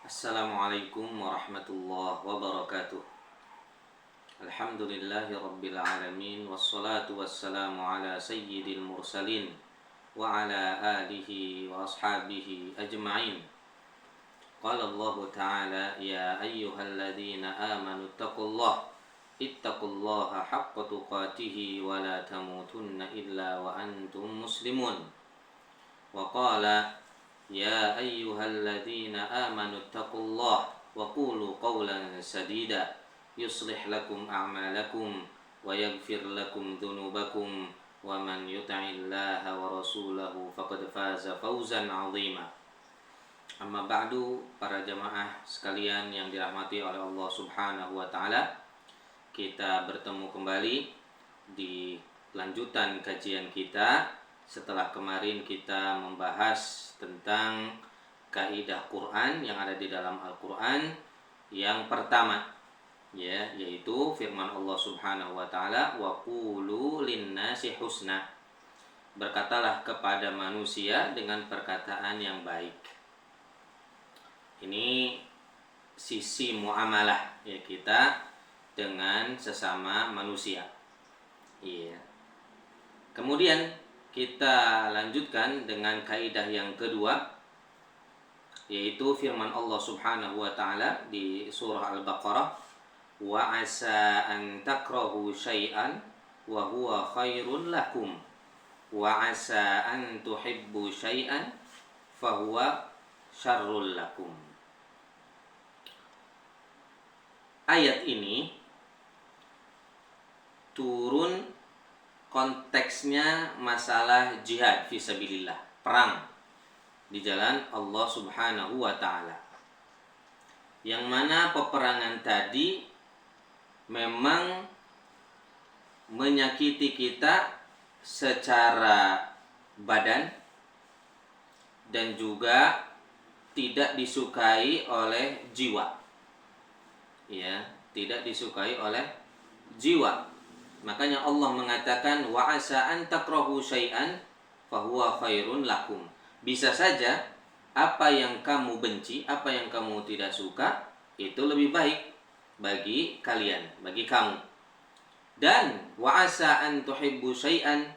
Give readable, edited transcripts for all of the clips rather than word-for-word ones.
Assalamualaikum warahmatullahi wabarakatuh. Alhamdulillahi rabbil alamin. Wassalatu wassalamu ala sayyidil mursalin wa ala alihi wa ashabihi ajma'in. Qala Allah ta'ala ya ayyuhalladzina amanu ittaqullaha haqqa tuqatihi wa la tamutunna illa wa antum muslimun. Wa qala ya ayyuhalladzina amanu ittaqullaha wa qulu qawlan sadida yuslih lakum a'malakum wa yaghfir lakum dhunubakum wa man yuti'illaha wa rasulahu faqad faza fawzan 'azima. Amma ba'du, para jamaah sekalian yang dirahmati oleh Allah Subhanahu wa taala, kita bertemu kembali di lanjutan kajian kita setelah kemarin kita membahas tentang kaidah Quran yang ada di dalam Al-Quran. Yang pertama, yaitu firman Allah Subhanahu wa taala, wa qulu linnasi husna. Berkatalah kepada manusia dengan perkataan yang baik. Ini sisi muamalah ya kita dengan sesama manusia. Iya. Kemudian kita lanjutkan dengan kaidah yang kedua, yaitu firman Allah Subhanahu wa taala di surah Al-Baqarah, wa asa an takrahu syai'an wa huwa khairun lakum wa asa an tuhibbu syai'an fa huwa syarrul lakum. Ayat ini turun konteksnya masalah jihad fisabilillah, perang di jalan Allah Subhanahu wa taala. Yang mana peperangan tadi memang menyakiti kita secara badan dan juga tidak disukai oleh jiwa. Ya, tidak disukai oleh jiwa. Makanya Allah mengatakan wa asa an takrahu syai'an fa huwa khairun lakum. Bisa saja apa yang kamu benci, apa yang kamu tidak suka itu lebih baik bagi kalian, bagi kamu. Dan wa asa an tuhibbu syai'an,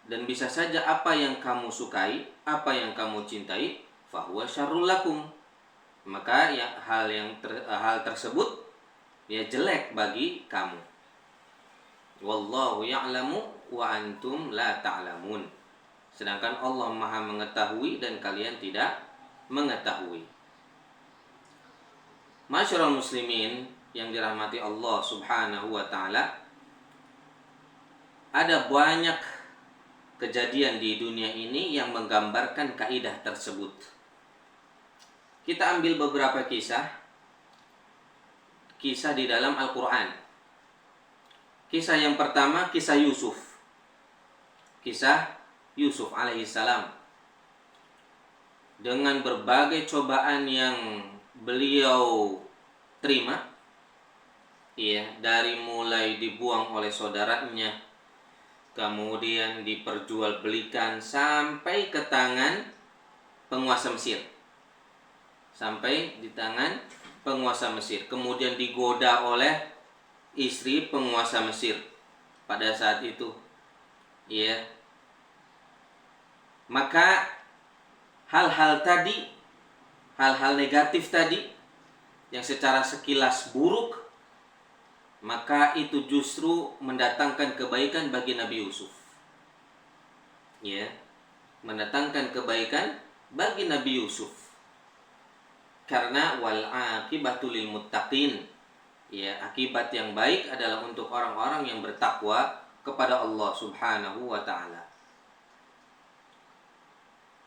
dan bisa saja apa yang kamu sukai, apa yang kamu cintai fa huwa syarrul lakum. Maka hal tersebut ya jelek bagi kamu. Wallahu ya'lamu wa antum la ta'lamun. Sedangkan Allah Maha mengetahui dan kalian tidak mengetahui. Masyarul muslimin yang dirahmati Allah Subhanahu wa taala, ada banyak kejadian di dunia ini yang menggambarkan kaidah tersebut. Kita ambil beberapa kisah di dalam Al-Quran. Kisah yang pertama, kisah Yusuf. Kisah Yusuf alaihissalam. Dengan berbagai cobaan yang beliau terima, dari mulai dibuang oleh saudaranya, kemudian diperjualbelikan sampai ke tangan penguasa Mesir. Sampai di tangan penguasa Mesir. Kemudian digoda oleh istri penguasa Mesir pada saat itu. Maka hal-hal negatif tadi yang secara sekilas buruk, maka itu justru mendatangkan kebaikan bagi Nabi Yusuf. Mendatangkan kebaikan bagi Nabi Yusuf. Karena wal aqibatu lil muttaqin. Akibat yang baik adalah untuk orang-orang yang bertakwa kepada Allah Subhanahu wa taala.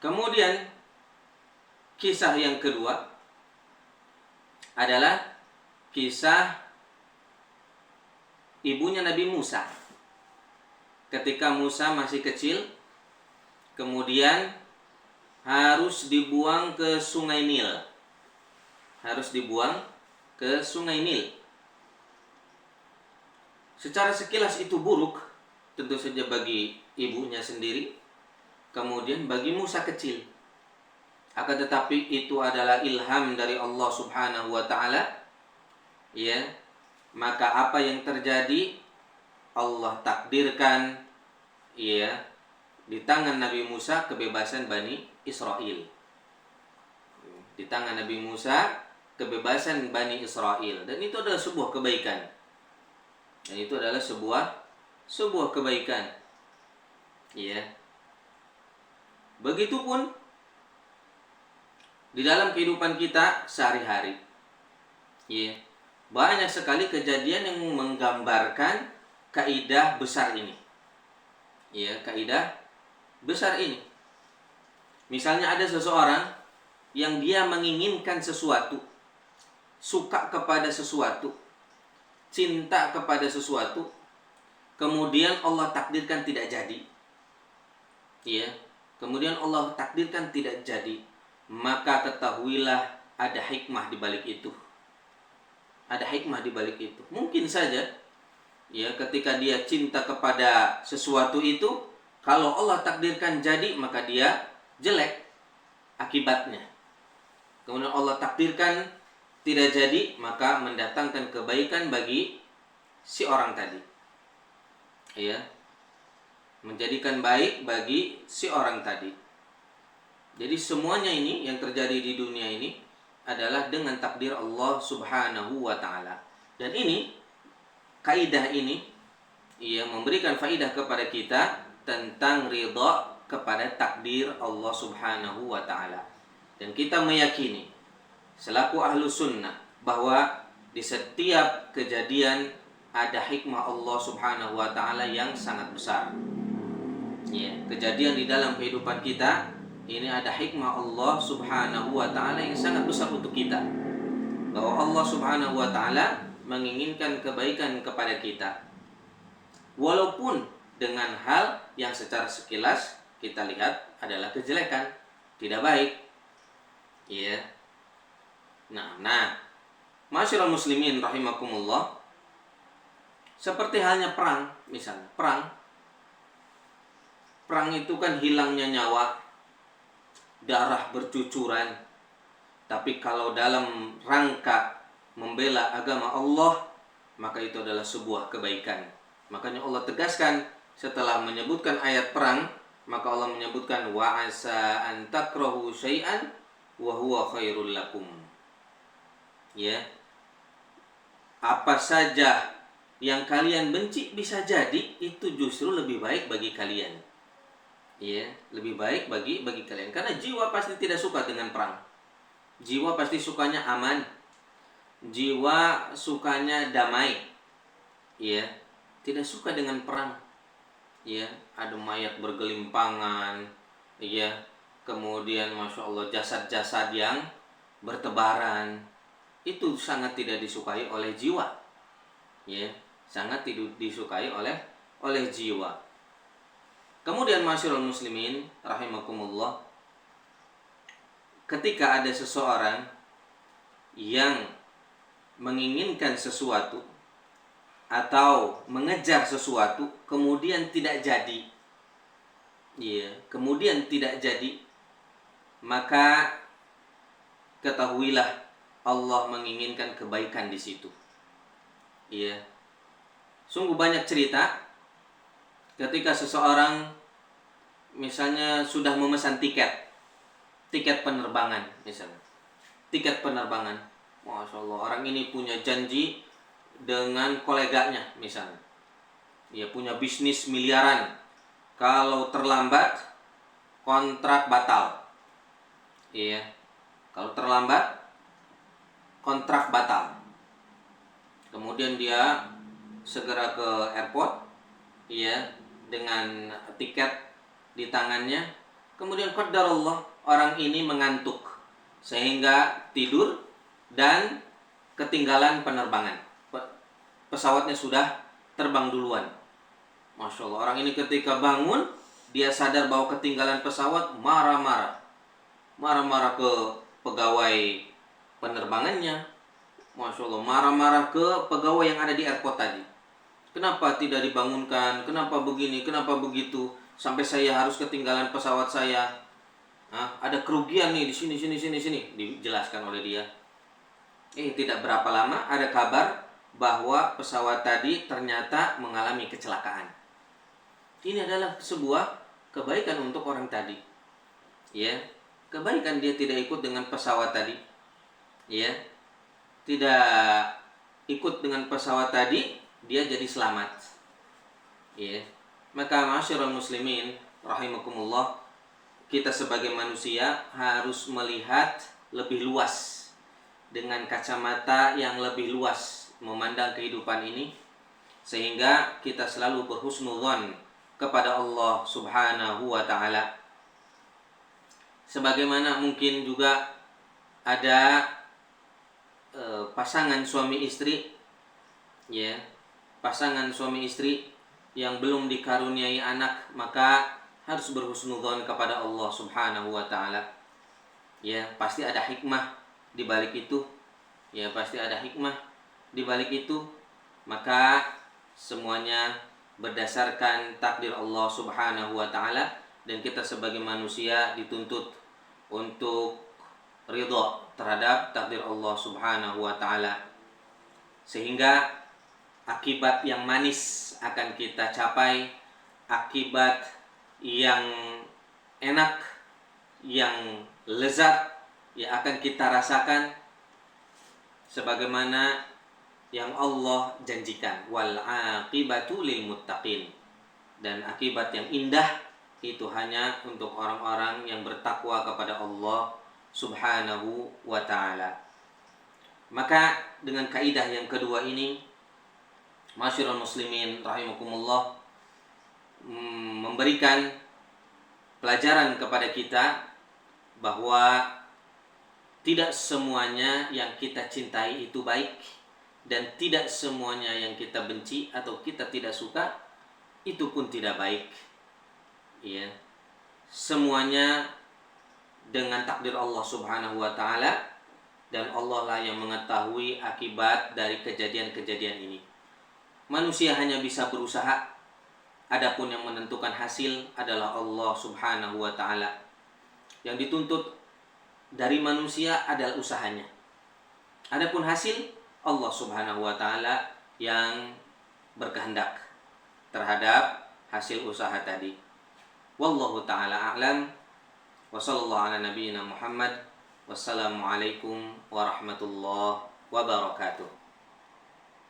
Kemudian kisah yang kedua adalah kisah ibunya Nabi Musa. Ketika Musa masih kecil, kemudian harus dibuang ke Sungai Nil. Secara sekilas itu buruk, tentu saja bagi ibunya sendiri, kemudian bagi Musa kecil. akan tetapi itu adalah ilham dari Allah Subhanahu wa taala, ya, maka apa yang terjadi Allah takdirkan, ya, di tangan Nabi Musa kebebasan Bani Israel. Di tangan Nabi Musa kebebasan Bani Israel, dan itu adalah sebuah kebaikan. Dan itu adalah sebuah kebaikan. Ya. Begitupun di dalam kehidupan kita sehari-hari. Ya. Banyak sekali kejadian yang menggambarkan kaidah besar ini. Ya, kaidah besar ini. Misalnya ada seseorang yang dia menginginkan sesuatu, suka kepada sesuatu, cinta kepada sesuatu, kemudian Allah takdirkan tidak jadi. Ya, kemudian Allah takdirkan tidak jadi, maka ketahuilah ada hikmah di balik itu. Ada hikmah di balik itu. Mungkin saja, ya, ketika dia cinta kepada sesuatu itu, kalau Allah takdirkan jadi, maka dia jelek akibatnya. Kemudian Allah takdirkan tidak jadi, maka mendatangkan kebaikan bagi si orang tadi. Ya. Menjadikan baik bagi si orang tadi. Jadi semuanya ini yang terjadi di dunia ini adalah dengan takdir Allah Subhanahu wa taala. Dan ini, kaidah ini, ia memberikan faidah kepada kita tentang ridha kepada takdir Allah Subhanahu wa taala. Dan kita meyakini selaku ahlu sunnah bahwa di setiap kejadian ada hikmah Allah Subhanahu wa taala yang sangat besar. Ya, kejadian di dalam kehidupan kita ini ada hikmah Allah Subhanahu wa taala yang sangat besar untuk kita. Bahwa Allah Subhanahu wa taala menginginkan kebaikan kepada kita. Walaupun dengan hal yang secara sekilas kita lihat adalah kejelekan, tidak baik. Ya. Nah, Masyaallah muslimin rahimakumullah, seperti halnya perang, misalnya perang itu kan hilangnya nyawa, darah bercucuran. Tapi kalau dalam rangka membela agama Allah, maka itu adalah sebuah kebaikan. Makanya Allah tegaskan setelah menyebutkan ayat perang, maka Allah menyebutkan wa asa an takrahu syai'an wa huwa khairul lakum. Ya. Apa saja yang kalian benci bisa jadi itu justru lebih baik bagi kalian. Ya, lebih baik bagi kalian, karena jiwa pasti tidak suka dengan perang. Jiwa pasti sukanya aman. Jiwa sukanya damai. Ya, tidak suka dengan perang. Ya, ada mayat bergelimpangan, ya. Kemudian Masya Allah jasad-jasad yang bertebaran. Itu sangat tidak disukai oleh jiwa. Ya, sangat tidak disukai oleh jiwa. Kemudian masyaallah muslimin rahimakumullah, ketika ada seseorang yang menginginkan sesuatu atau mengejar sesuatu kemudian tidak jadi, ya, kemudian tidak jadi, maka ketahuilah Allah menginginkan kebaikan di situ. Ya. Sungguh banyak cerita ketika seseorang misalnya sudah memesan tiket penerbangan misalnya. Tiket penerbangan. Masya Allah, orang ini punya janji dengan koleganya misalnya. Dia punya bisnis miliaran. Kalau terlambat kontrak batal. Iya. Kalau terlambat kontrak batal. Kemudian dia segera ke airport, ya, dengan tiket di tangannya. Kemudian qadarullah, orang ini mengantuk sehingga tidur dan ketinggalan penerbangan. Pesawatnya sudah terbang duluan. Masya Allah, orang ini ketika bangun dia sadar bahwa ketinggalan pesawat, marah-marah ke pegawai penerbangannya. Masya Allah, marah-marah ke pegawai yang ada di airport tadi. Kenapa tidak dibangunkan? Kenapa begini? Kenapa begitu? Sampai saya harus ketinggalan pesawat saya. Ada kerugian nih di sini, dijelaskan oleh dia. Tidak berapa lama ada kabar bahwa pesawat tadi ternyata mengalami kecelakaan. Ini adalah sebuah kebaikan untuk orang tadi. Ya, kebaikan dia tidak ikut dengan pesawat tadi. Ya, tidak ikut dengan pesawat tadi, dia jadi selamat. Ya, maka ma'asyiral muslimin rahimakumullah, kita sebagai manusia harus melihat lebih luas, dengan kacamata yang lebih luas memandang kehidupan ini, sehingga kita selalu berhusnudzon kepada Allah Subhanahu wa ta'ala. Sebagaimana mungkin juga ada pasangan suami istri, ya, pasangan suami istri yang belum dikaruniai anak, maka harus berhusnudzon kepada Allah Subhanahu wa ta'ala. Ya, pasti ada hikmah di balik itu. Ya, pasti ada hikmah di balik itu. Maka semuanya berdasarkan takdir Allah Subhanahu wa ta'ala, dan kita sebagai manusia dituntut untuk ridha terhadap takdir Allah Subhanahu wa ta'ala, sehingga akibat yang manis akan kita capai, akibat yang enak, yang lezat yang akan kita rasakan, sebagaimana yang Allah janjikan, wal aqibatu lil muttaqin, dan akibat yang indah itu hanya untuk orang-orang yang bertakwa kepada Allah Subhanahu wa ta'ala. Maka dengan kaidah yang kedua ini, ma'asyiral muslimin rahimakumullah, memberikan pelajaran kepada kita bahwa tidak semuanya yang kita cintai itu baik, dan tidak semuanya yang kita benci atau kita tidak suka itu pun tidak baik. Ya, semuanya dengan takdir Allah Subhanahu wa ta'ala, dan Allah lah yang mengetahui akibat dari kejadian-kejadian ini. Manusia hanya bisa berusaha, adapun yang menentukan hasil adalah Allah Subhanahu wa ta'ala. Yang dituntut dari manusia adalah usahanya, adapun hasil Allah Subhanahu wa ta'ala yang berkehendak terhadap hasil usaha tadi. Wallahu ta'ala a'lam. Wa sallallahu ala nabiyyina Muhammad. Wassalamualaikum warahmatullahi wabarakatuh.